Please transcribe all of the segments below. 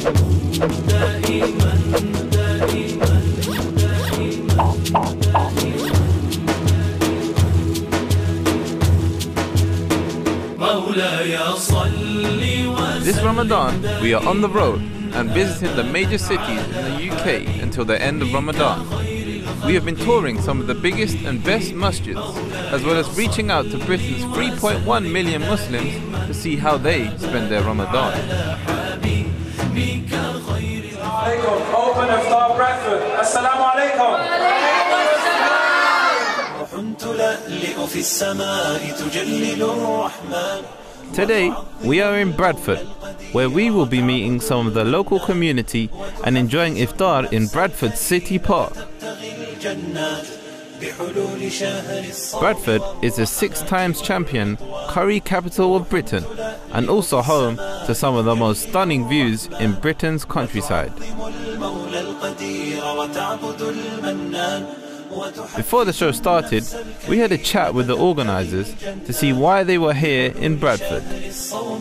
دائما دائما مولاي صل وسلم. This Ramadan, we are on the road and visiting the major cities in the UK until the end of Ramadan. We have been touring some of the biggest and best masjids, as well as reaching out to Britain's 3.1 million Muslims to see how they spend their Ramadan. Open Iftar Bradford. Assalamu alaikum. Today, we are in Bradford, where we will be meeting some of the local community and enjoying iftar in Bradford City Park. Bradford is the 6 times champion curry capital of Britain and also home to some of the most stunning views in Britain's countryside. Before the show started, we had a chat with the organisers to see why they were here in Bradford. So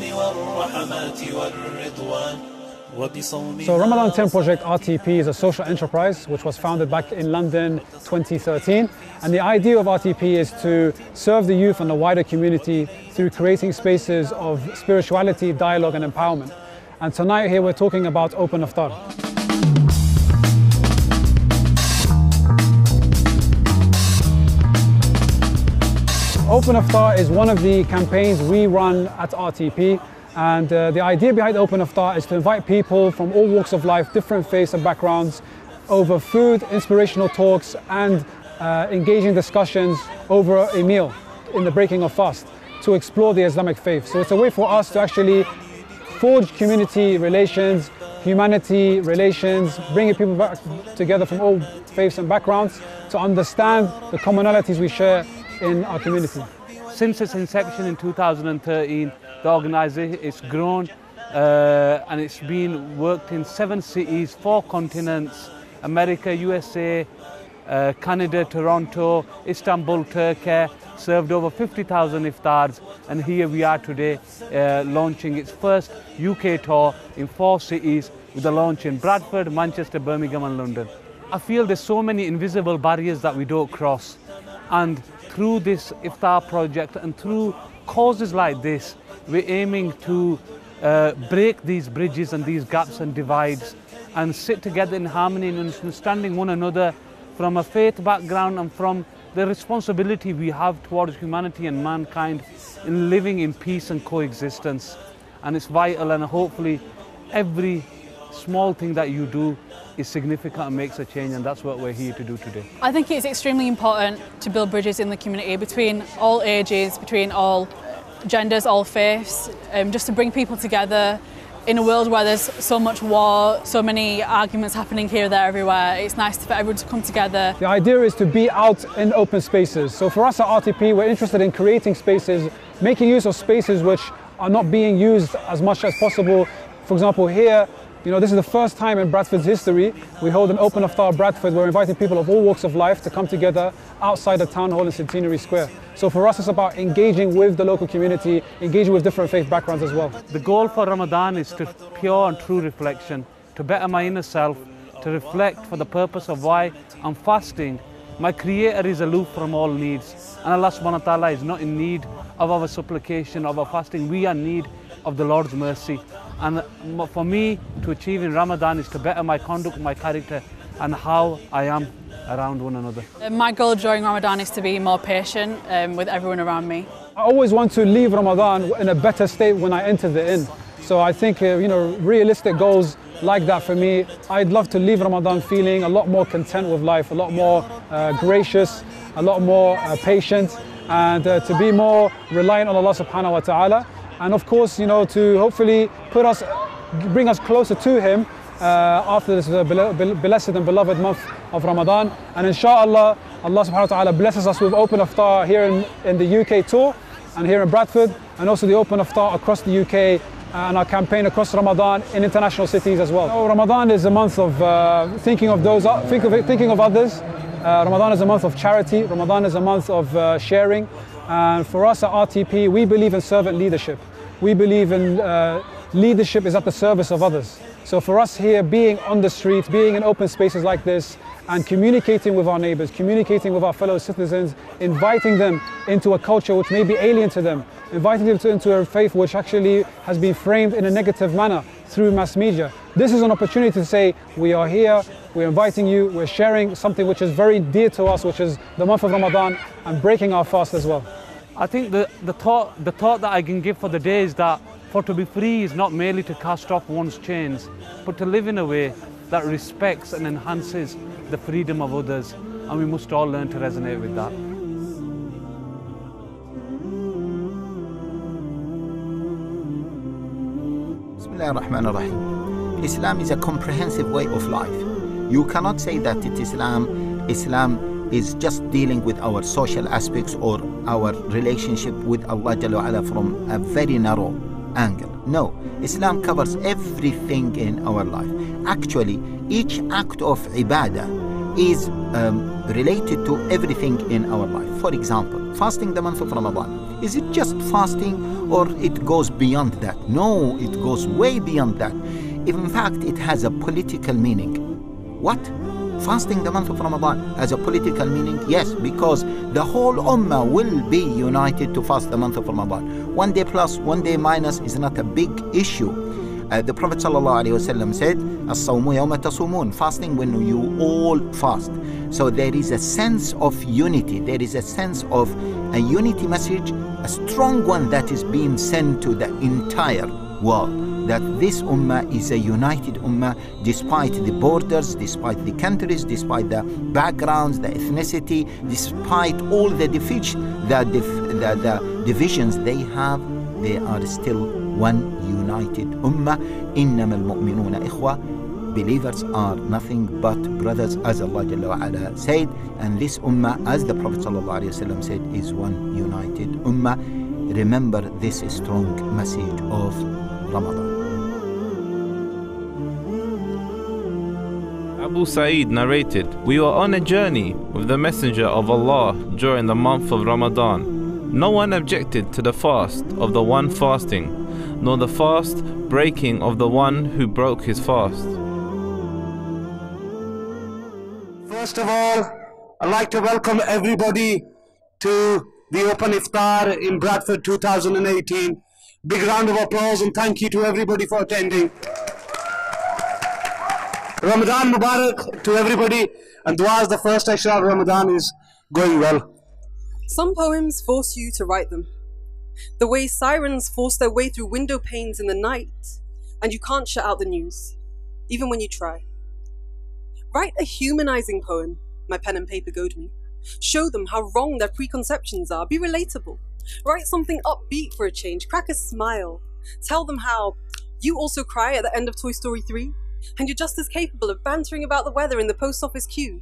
Ramadan 10 Project RTP is a social enterprise which was founded back in London 2013, and the idea of RTP is to serve the youth and the wider community through creating spaces of spirituality, dialogue and empowerment. And tonight here we're talking about Open Iftar. Open Iftar is one of the campaigns we run at RTP, and the idea behind Open Iftar is to invite people from all walks of life, different faiths and backgrounds, over food, inspirational talks and engaging discussions over a meal in the breaking of fast to explore the Islamic faith. So it's a way for us to actually forge community relations, humanity relations, bringing people back together from all faiths and backgrounds to understand the commonalities we share in our community. Since its inception in 2013, the organisation has grown and it's been worked in 7 cities, 4 continents, America, USA, Canada, Toronto, Istanbul, Turkey, served over 50,000 iftars, and here we are today launching its first UK tour in 4 cities with a launch in Bradford, Manchester, Birmingham and London. I feel there's so many invisible barriers that we don't cross, and through this iftar project and through causes like this, we're aiming to break these bridges and these gaps and divides and sit together in harmony and understanding one another from a faith background and from the responsibility we have towards humanity and mankind in living in peace and coexistence. And it's vital, and hopefully every small thing that you do is significant and makes a change, and that's what we're here to do today. I think it's extremely important to build bridges in the community between all ages, between all genders, all faiths, just to bring people together in a world where there's so much war, so many arguments happening here, there, everywhere. It's nice for everyone to come together. The idea is to be out in open spaces. So for us at RTP, we're interested in creating spaces, making use of spaces which are not being used as much as possible. For example, here, this is the first time in Bradford's history we hold an Open Iftar Bradford. We're inviting people of all walks of life to come together outside the town hall in Centenary Square. So for us, it's about engaging with the local community, engaging with different faith backgrounds as well. The goal for Ramadan is to pure and true reflection, to better my inner self, to reflect for the purpose of why I'm fasting. My Creator is aloof from all needs, and Allah subhanahu wa ta'ala is not in need of our supplication, of our fasting. We are in need of the Lord's mercy. And for me to achieve in Ramadan is to better my conduct, my character and how I am around one another. My goal during Ramadan is to be more patient with everyone around me. I always want to leave Ramadan in a better state when I enter the inn. So I think, realistic goals like that for me, I'd love to leave Ramadan feeling a lot more content with life, a lot more gracious, a lot more patient, and to be more reliant on Allah subhanahu wa ta'ala. And of course, to hopefully bring us closer to Him after this blessed and beloved month of Ramadan. And inshallah, Allah subhanahu wa ta'ala blesses us with Open Iftar here in the UK tour and here in Bradford, and also the Open Iftar across the UK and our campaign across Ramadan in international cities as well. So Ramadan is a month of thinking of others. Ramadan is a month of charity. Ramadan is a month of sharing. And for us at RTP, we believe in servant leadership. We believe in leadership is at the service of others. So for us here, being on the streets, being in open spaces like this, and communicating with our neighbors, communicating with our fellow citizens, inviting them into a culture which may be alien to them, inviting them into a faith which actually has been framed in a negative manner through mass media. This is an opportunity to say, we are here, we're inviting you, we're sharing something which is very dear to us, which is the month of Ramadan, and breaking our fast as well. I think the thought that I can give for the day is that for to be free is not merely to cast off one's chains, but to live in a way that respects and enhances the freedom of others, and we must all learn to resonate with that. Bismillah ar-Rahman ar-Rahim. Islam is a comprehensive way of life. You cannot say that Islam is just dealing with our social aspects or our relationship with Allah Jalla wa Ala from a very narrow angle. No, Islam covers everything in our life. Actually, each act of ibadah is related to everything in our life. For example, fasting the month of Ramadan. Is it just fasting or it goes beyond that? No, it goes way beyond that. In fact, it has a political meaning. What? Fasting the month of Ramadan has a political meaning? Yes, because the whole ummah will be united to fast the month of Ramadan. 1 day plus, 1 day minus is not a big issue. The Prophet ﷺ said, As-sawmu yawma tasumun, fasting when you all fast. So there is a sense of unity, there is a sense of a unity message, a strong one that is being sent to the entire world. That this ummah is a united ummah despite the borders, despite the countries, despite the backgrounds, the ethnicity, despite all the divisions they have, they are still one united ummah. إِنَّمَا الْمُؤْمِنُونَ إِخْوَةٌ. Believers are nothing but brothers, as Allah Jalla wa Ala said, and this ummah, as the Prophet ﷺ said, is one united ummah. Remember this strong message of Ramadan. Abu Sa'id narrated, "We were on a journey with the Messenger of Allah during the month of Ramadan. No one objected to the fast of the one fasting, nor the fast breaking of the one who broke his fast." First of all, I'd like to welcome everybody to the Open Iftar in Bradford 2018. Big round of applause and thank you to everybody for attending. Ramadan Mubarak to everybody, and dua as the first Ashra of Ramadan is going well. Some poems force you to write them. The way sirens force their way through window panes in the night, and you can't shut out the news, even when you try. Write a humanizing poem, my pen and paper goad me. Show them how wrong their preconceptions are, be relatable. Write something upbeat for a change, crack a smile. Tell them how you also cry at the end of Toy Story 3, and you're just as capable of bantering about the weather in the post office queue.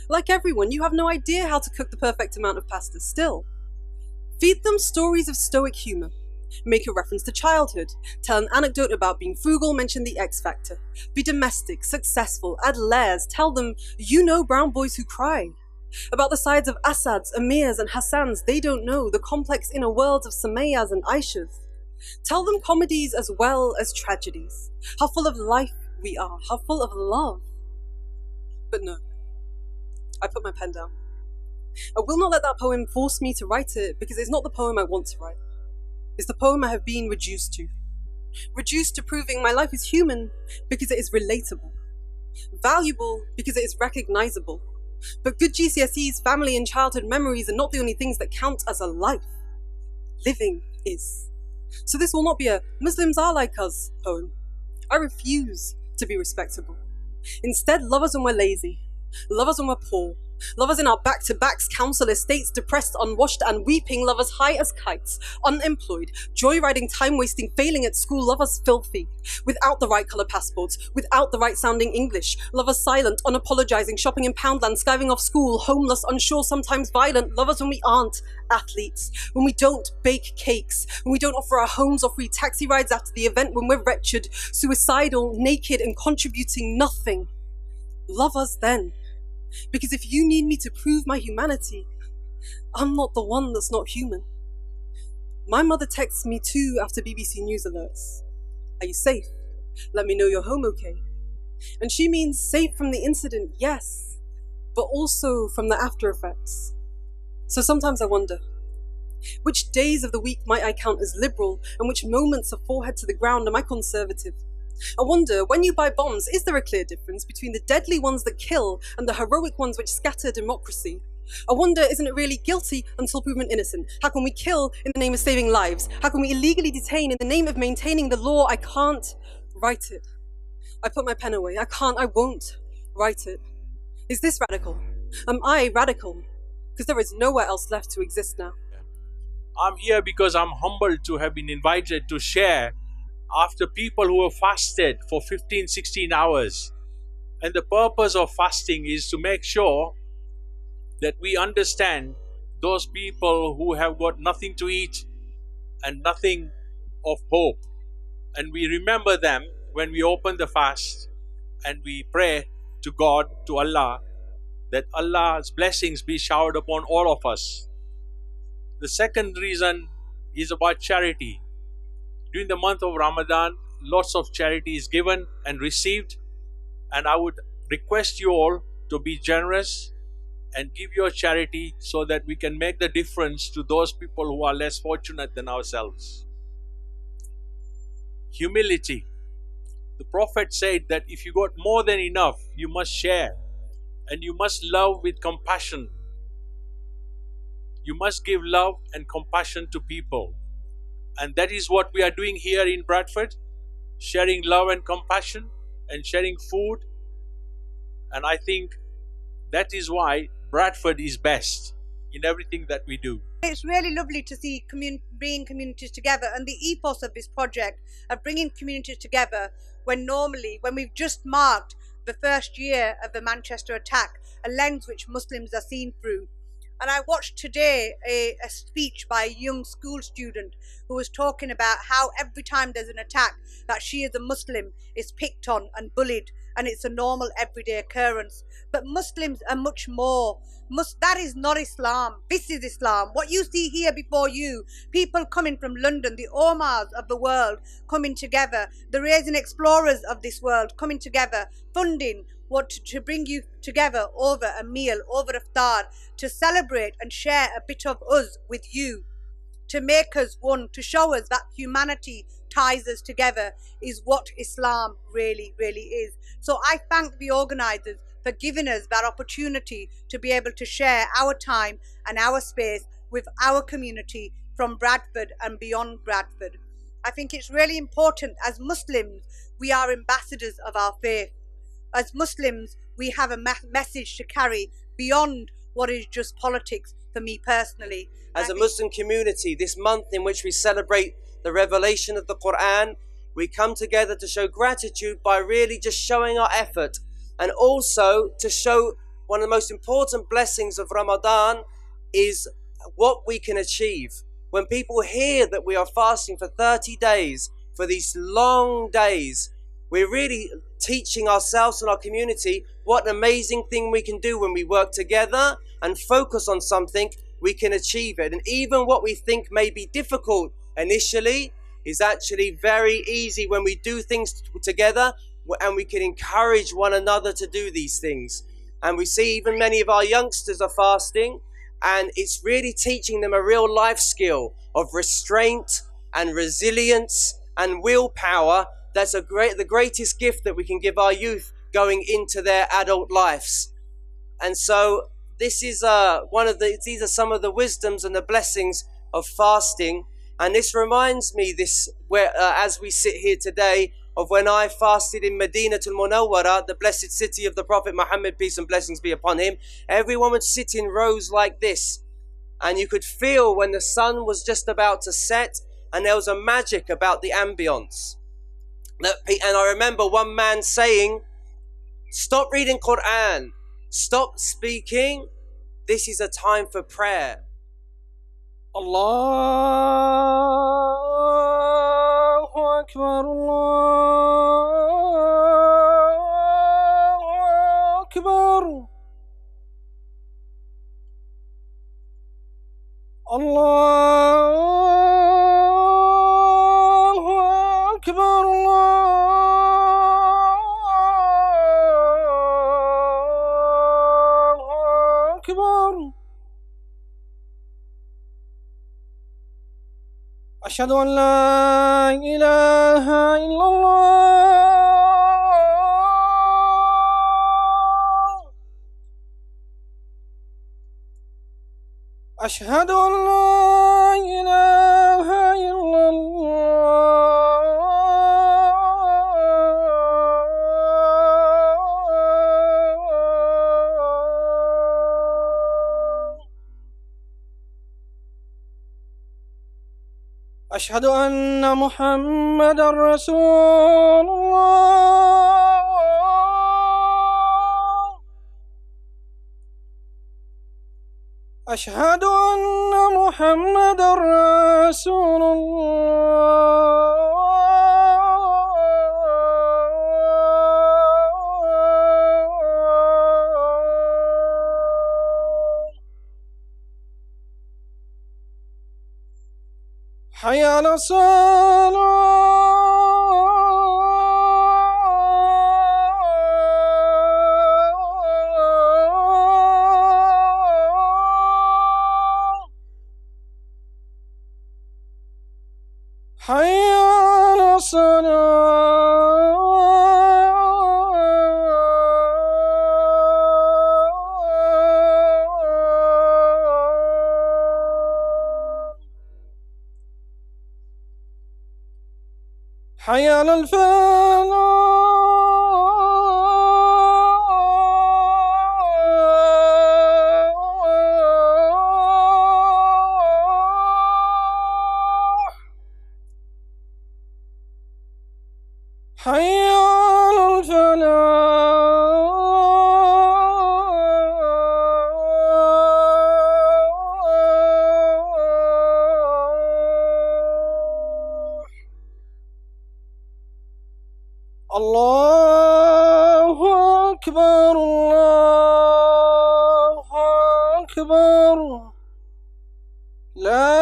Like everyone, you have no idea how to cook the perfect amount of pasta still. Feed them stories of stoic humor. Make a reference to childhood. Tell an anecdote about being frugal, mention the X factor. Be domestic, successful, add layers. Tell them you know brown boys who cry. About the sides of Assads, Amirs and Hassans they don't know, the complex inner worlds of Sumayyas and Aishas. Tell them comedies as well as tragedies. How full of life we are, how full of love. But no, I put my pen down. I will not let that poem force me to write it, because it's not the poem I want to write. It's the poem I have been reduced to. Reduced to proving my life is human because it is relatable. Valuable because it is recognizable. But good GCSEs, family and childhood memories are not the only things that count as a life. Living is. So this will not be a Muslims are like us poem. I refuse to be respectable. Instead, love us when we're lazy. Love us when we're poor. Love us in our back-to-backs, council estates, depressed, unwashed and weeping. Love us high as kites, unemployed, joyriding, time-wasting, failing at school. Love us filthy, without the right colour passports, without the right-sounding English. Love us silent, unapologising, shopping in Poundland, skiving off school, homeless, unsure, sometimes violent. Love us when we aren't athletes, when we don't bake cakes, when we don't offer our homes or free taxi rides after the event, when we're wretched, suicidal, naked and contributing nothing. Love us then. Because if you need me to prove my humanity, I'm not the one that's not human. My mother texts me too after BBC News alerts. Are you safe? Let me know you're home okay. And she means safe from the incident, yes, but also from the after effects. So sometimes I wonder, which days of the week might I count as liberal, and which moments of forehead to the ground am I conservative? I wonder, when you buy bombs, is there a clear difference between the deadly ones that kill and the heroic ones which scatter democracy? I wonder, isn't it really guilty until proven innocent? How can we kill in the name of saving lives? How can we illegally detain in the name of maintaining the law? I can't write it. I put my pen away. I won't write it. Is this radical? Am I radical? Because there is nowhere else left to exist now. I'm here because I'm humbled to have been invited to share after people who have fasted for 15, 16 hours. And the purpose of fasting is to make sure that we understand those people who have got nothing to eat and nothing of hope. And we remember them when we open the fast and we pray to God, to Allah, that Allah's blessings be showered upon all of us. The second reason is about charity. During the month of Ramadan, lots of charity is given and received, and I would request you all to be generous and give your charity so that we can make the difference to those people who are less fortunate than ourselves. Humility. The Prophet said that if you got more than enough, you must share, and you must love with compassion. You must give love and compassion to people. And that is what we are doing here in Bradford, sharing love and compassion and sharing food. And I think that is why Bradford is best in everything that we do. It's really lovely to see bringing communities together, and the ethos of this project of bringing communities together when we've just marked the first year of the Manchester attack, a lens which Muslims are seen through. And I watched today a speech by a young school student who was talking about how every time there's an attack that she as a Muslim is picked on and bullied, and it's a normal everyday occurrence. But Muslims are much more. That is not Islam. This is Islam. What you see here before you, people coming from London, the Omars of the world coming together, the Raisin Explorers of this world coming together, funding to bring you together over a meal, over iftar, to celebrate and share a bit of us with you, to make us one, to show us that humanity ties us together, is what Islam really, really is. So I thank the organisers for giving us that opportunity to be able to share our time and our space with our community from Bradford and beyond Bradford. I think it's really important. As Muslims, we are ambassadors of our faith. As Muslims, we have a message to carry beyond what is just politics for me personally. As a Muslim community, this month in which we celebrate the revelation of the Quran, we come together to show gratitude by really just showing our effort, and also to show one of the most important blessings of Ramadan is what we can achieve. When people hear that we are fasting for 30 days, for these long days, we're really teaching ourselves and our community what an amazing thing we can do when we work together and focus on something, we can achieve it. And even what we think may be difficult initially is actually very easy when we do things together, and we can encourage one another to do these things. And we see even many of our youngsters are fasting, and it's really teaching them a real life skill of restraint and resilience and willpower. That's the greatest gift that we can give our youth going into their adult lives. And so this is these are some of the wisdoms and the blessings of fasting. And this reminds me, as we sit here today, of when I fasted in Madinatul Munawwara, the blessed city of the Prophet Muhammad, peace and blessings be upon him. Everyone would sit in rows like this, and you could feel when the sun was just about to set, and there was a magic about the ambience. And I remember one man saying, "Stop reading Quran, stop speaking, this is a time for prayer." Allahu Akbar, Allahu Akbar, Allahu Akbar, Allahu أشهد أن لا إله إلا الله أشهد أن لا إله إلا أشهد أن محمدا رسول الله أشهد أن محمدا رسول الله حي على الصلاة حي على الصلاة حي على الفلاح حي على الفلاح الله أكبر الله أكبر لا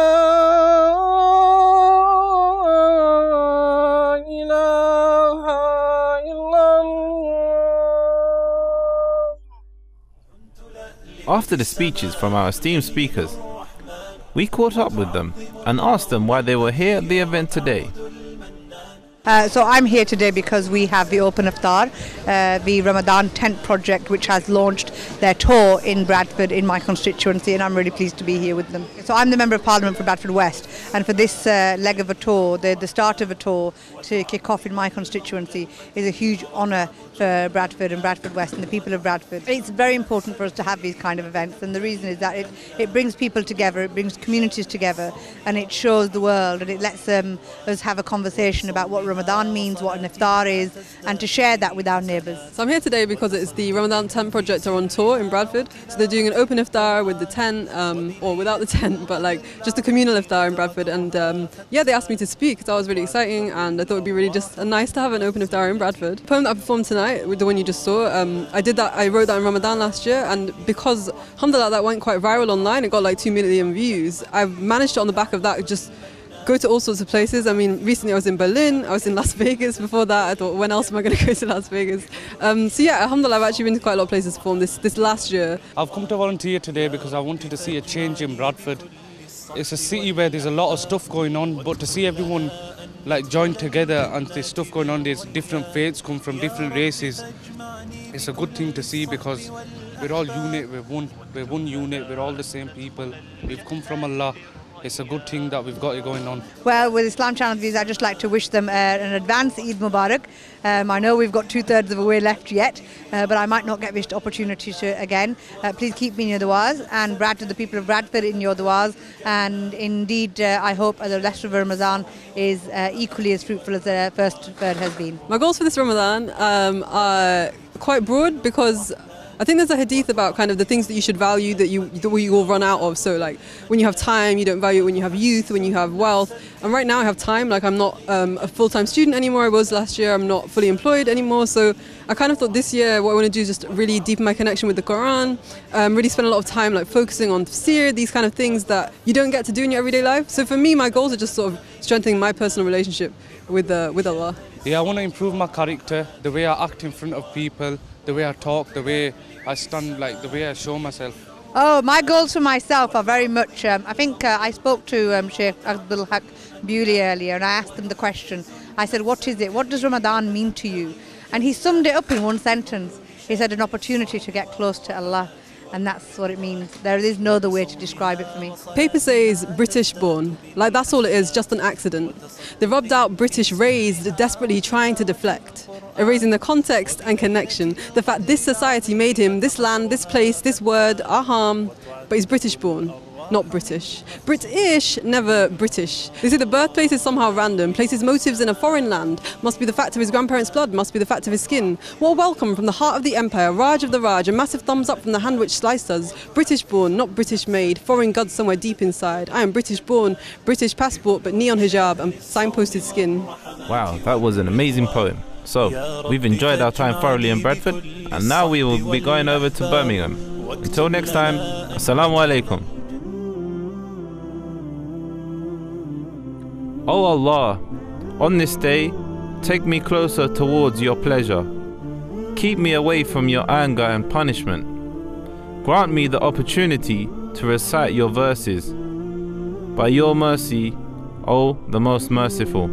إله إلا الله. After the speeches from our esteemed speakers, we caught up with them and asked them why they were here at the event today. So I'm here today because we have the Open Iftar, the Ramadan Tent Project, which has launched their tour in Bradford in my constituency, and I'm really pleased to be here with them. So I'm the Member of Parliament for Bradford West, and for this leg of a tour, the start of a tour to kick off in my constituency is a huge honour for Bradford and Bradford West and the people of Bradford. It's very important for us to have these kind of events, and the reason is that it brings people together, it brings communities together, and it shows the world, and it lets us have a conversation about what Ramadan means, what an iftar is, and to share that with our neighbours. So I'm here today because it's the Ramadan Tent Project are on tour in Bradford. So they're doing an open iftar with the tent, or without the tent, but like just a communal iftar in Bradford. And yeah, they asked me to speak, so that was really exciting, and I thought it would be really just nice to have an open iftar in Bradford. The poem that I performed tonight, the one you just saw, I wrote that in Ramadan last year, and because alhamdulillah that went quite viral online, it got like 2 million views. I've managed to, on the back of that, just go to all sorts of places. I mean, recently I was in Berlin, I was in Las Vegas. Before that, I thought, when else am I going to go to Las Vegas? So yeah, alhamdulillah, I've actually been to quite a lot of places to perform this last year. I've come to volunteer today because I wanted to see a change in Bradford. It's a city where there's a lot of stuff going on, but to see everyone like join together and there's stuff going on, there's different faiths come from different races. It's a good thing to see because we're all unit, we're one unit, we're all the same people. We've come from Allah. It's a good thing that we've got it going on. Well, with Islam Channel Views, I'd just like to wish them an advanced Eid Mubarak. I know we've got 2/3 of the way left yet, but I might not get this opportunity to again. Please keep me in your du'as, and the people of Bradford in your du'as. And indeed, I hope the rest of Ramadan is equally as fruitful as the first third has been. My goals for this Ramadan are quite broad because I think there's a hadith about kind of the things that you should value that you will run out of. So like when you have time, you don't value it. When you have youth, when you have wealth. And right now I have time. Like I'm not a full-time student anymore. I was last year. I'm not fully employed anymore. So I kind of thought this year what I want to do is just really deepen my connection with the Quran. Really spend a lot of time like focusing on tafsir, these kind of things that you don't get to do in your everyday life. So for me, my goals are just sort of strengthening my personal relationship with Allah. Yeah, I want to improve my character, the way I act in front of people, the way I talk, the way I stand, like the way I show myself. Oh, my goals for myself are very much, I think I spoke to Sheikh Abdul Haq Bewley earlier and I asked him the question. I said, what is it? What does Ramadan mean to you? And he summed it up in one sentence. He said, an opportunity to get close to Allah. And that's what it means. There is no other way to describe it for me. Paper says British born. Like that's all it is, just an accident. They rubbed out British raised, desperately trying to deflect, erasing the context and connection. The fact this society made him, this land, this place, this word, are harm, but he's British born. Not British. British, never British. They say the birthplace is somehow random, places motives in a foreign land, must be the fact of his grandparents' blood, must be the fact of his skin. What a welcome from the heart of the empire, Raj of the Raj, a massive thumbs up from the hand which sliced us. British born, not British made, foreign gods somewhere deep inside. I am British born, British passport, but neon hijab and signposted skin. Wow, that was an amazing poem. So, we've enjoyed our time thoroughly in Bradford, and now we will be going over to Birmingham. Until next time, Assalamu alaikum. O Allah, on this day, take me closer towards your pleasure. Keep me away from your anger and punishment. Grant me the opportunity to recite your verses. By your mercy, O the most merciful.